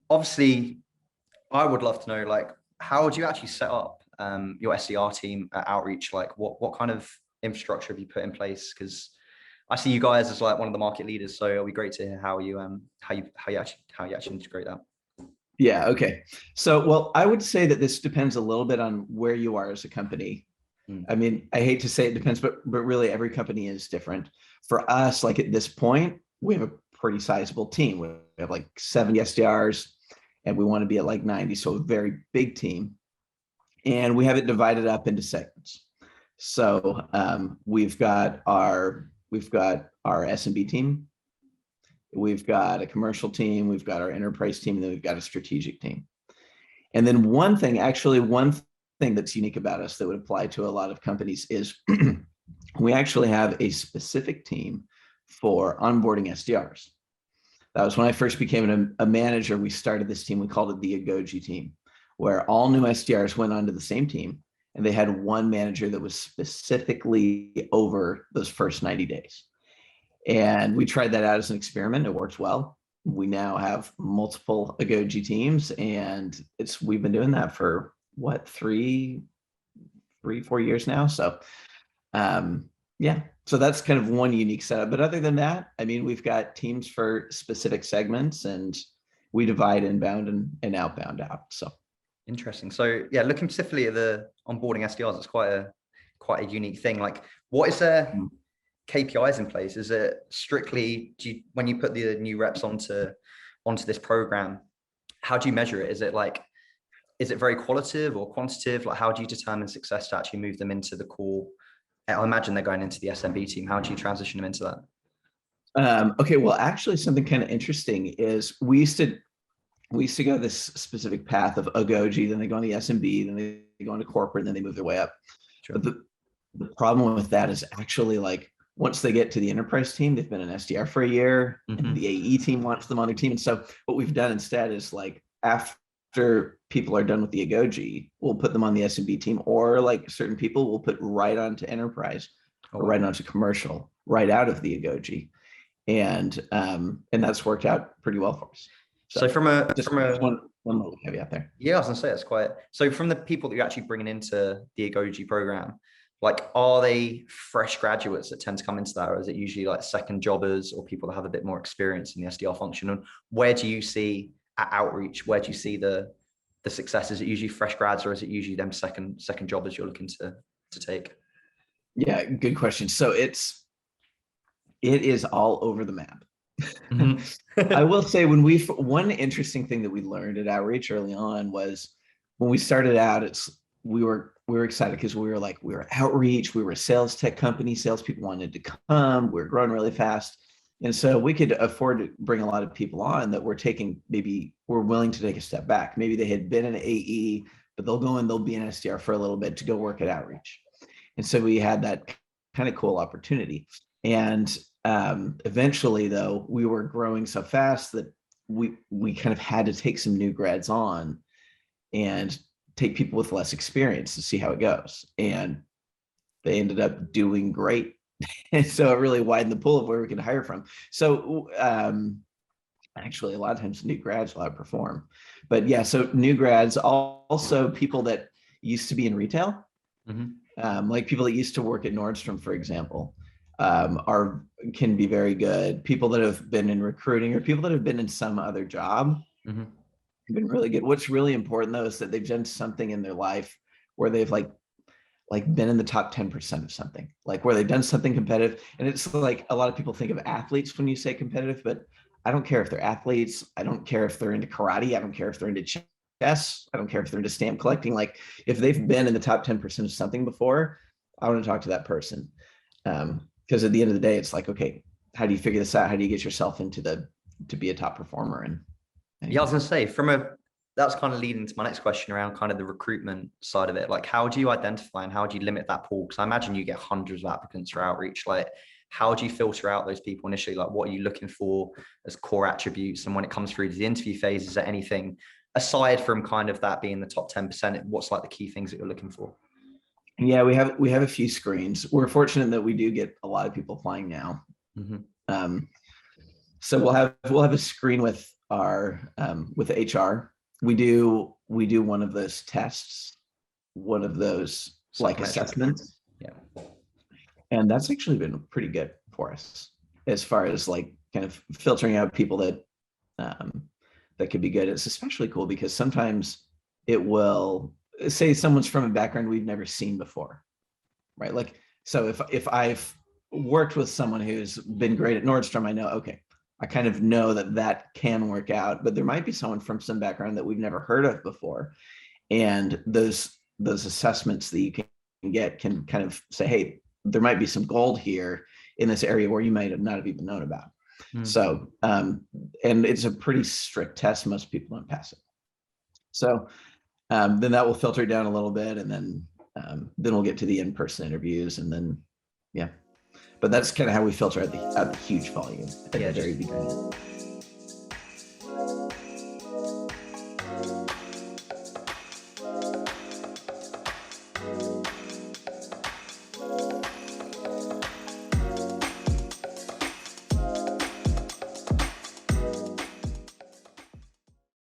obviously I would love to know, like, how do you actually set up your SDR team at Outreach? Like what kind of infrastructure have you put in place? Because I see you guys as like one of the market leaders. So it'll be great to hear how you actually integrate that. Yeah. Okay. So, well, I would say that this depends a little bit on where you are as a company. I mean, I hate to say it depends, but really every company is different. For us, like at this point, we have a pretty sizable team. We have like 70 SDRs and we want to be at like 90. So a very big team. And we have it divided up into segments. So we've got our SMB team, we've got a commercial team, we've got our enterprise team, and then we've got a strategic team. And then one thing that's unique about us that would apply to a lot of companies is we actually have a specific team for onboarding SDRs. That was when I first became a manager. We started this team, we called it the Agoji team, where all new SDRs went onto the same team and they had one manager that was specifically over those first 90 days. And we tried that out as an experiment. It worked well. We now have multiple Agoji teams, and we've been doing that for what, 4 years now. So yeah, so that's kind of one unique setup. But other than that, I mean, we've got teams for specific segments, and we divide inbound and outbound out. So interesting. So yeah, looking specifically at the onboarding SDRs, it's quite a unique thing. Like, what is there KPIs in place? Is it strictly, when you put the new reps onto this program, how do you measure it? Is it very qualitative or quantitative? Like, how do you determine success to actually move them into the core? I imagine they're going into the SMB team. How do you transition them into that? Okay, well, actually, something kind of interesting is we used to go this specific path of Agoji, then they go on the SMB, then they go into corporate, and then they move their way up. Sure. But the problem with that is actually, like, once they get to the enterprise team, they've been an SDR for a year, and the AE team wants them on their team. And so what we've done instead is, like, after people are done with the Agoji, we'll put them on the SMB team, or like certain people we'll put right onto enterprise or right onto commercial, right out of the Agoji. And that's worked out pretty well for us. So from a one little caveat there. Yeah, I was gonna say that's quite. So from the people that you're actually bringing into the Agoji program, like, are they fresh graduates that tend to come into that, or is it usually like second jobbers or people that have a bit more experience in the SDR function? And where do you see at Outreach, where do you see the success? Is it usually fresh grads, or is it usually them second jobbers you're looking to take? Yeah, good question. So it is all over the map. I will say, one interesting thing that we learned at Outreach early on was when we started out, we were excited because we were Outreach, we were a sales tech company, salespeople wanted to come, we were growing really fast. And so we could afford to bring a lot of people on that we're willing to take a step back. Maybe they had been an AE, but they'll go and they'll be an SDR for a little bit to go work at Outreach. And so we had that kind of cool opportunity. And eventually, though, we were growing so fast that we kind of had to take some new grads on and take people with less experience to see how it goes. And they ended up doing great. And so it really widened the pool of where we could hire from. So actually, a lot of times new grads will outperform. But yeah, so new grads, also people that used to be in retail, like people that used to work at Nordstrom, for example, can be very good. People that have been in recruiting or people that have been in some other job have been really good. What's really important, though, is that they've done something in their life where they've like been in the top 10% of something, like where they've done something competitive. And it's like, a lot of people think of athletes when you say competitive, but I don't care if they're athletes. I don't care if they're into karate. I don't care if they're into chess. I don't care if they're into stamp collecting. Like, if they've been in the top 10% of something before, I want to talk to that person. Because at the end of the day, it's like, okay, how do you figure this out? How do you get yourself to be a top performer? And yeah, I was gonna say, that's kind of leading to my next question around kind of the recruitment side of it. Like, how do you identify and how do you limit that pool? Because I imagine you get hundreds of applicants for Outreach. Like, how do you filter out those people initially? Like, what are you looking for as core attributes? And when it comes through to the interview phase, is there anything aside from kind of that being the top 10%? What's like the key things that you're looking for? Yeah, we have a few screens. We're fortunate that we do get a lot of people applying now. So we'll have a screen with our with HR, we do one of those tests, one of those like assessments. Yeah. And that's actually been pretty good for us as far as like kind of filtering out people that that could be good. It's especially cool because sometimes it will say someone's from a background we've never seen before, right? Like, so if I've worked with someone who's been great at Nordstrom, I know, okay, I kind of know that can work out, but there might be someone from some background that we've never heard of before. And those assessments that you can get can kind of say, hey, there might be some gold here in this area where you might not have even known about. So, and it's a pretty strict test. Most people don't pass it. So then that will filter down a little bit, and then we'll get to the in-person interviews, and then, but that's kind of how we filter out the huge volume at the very beginning.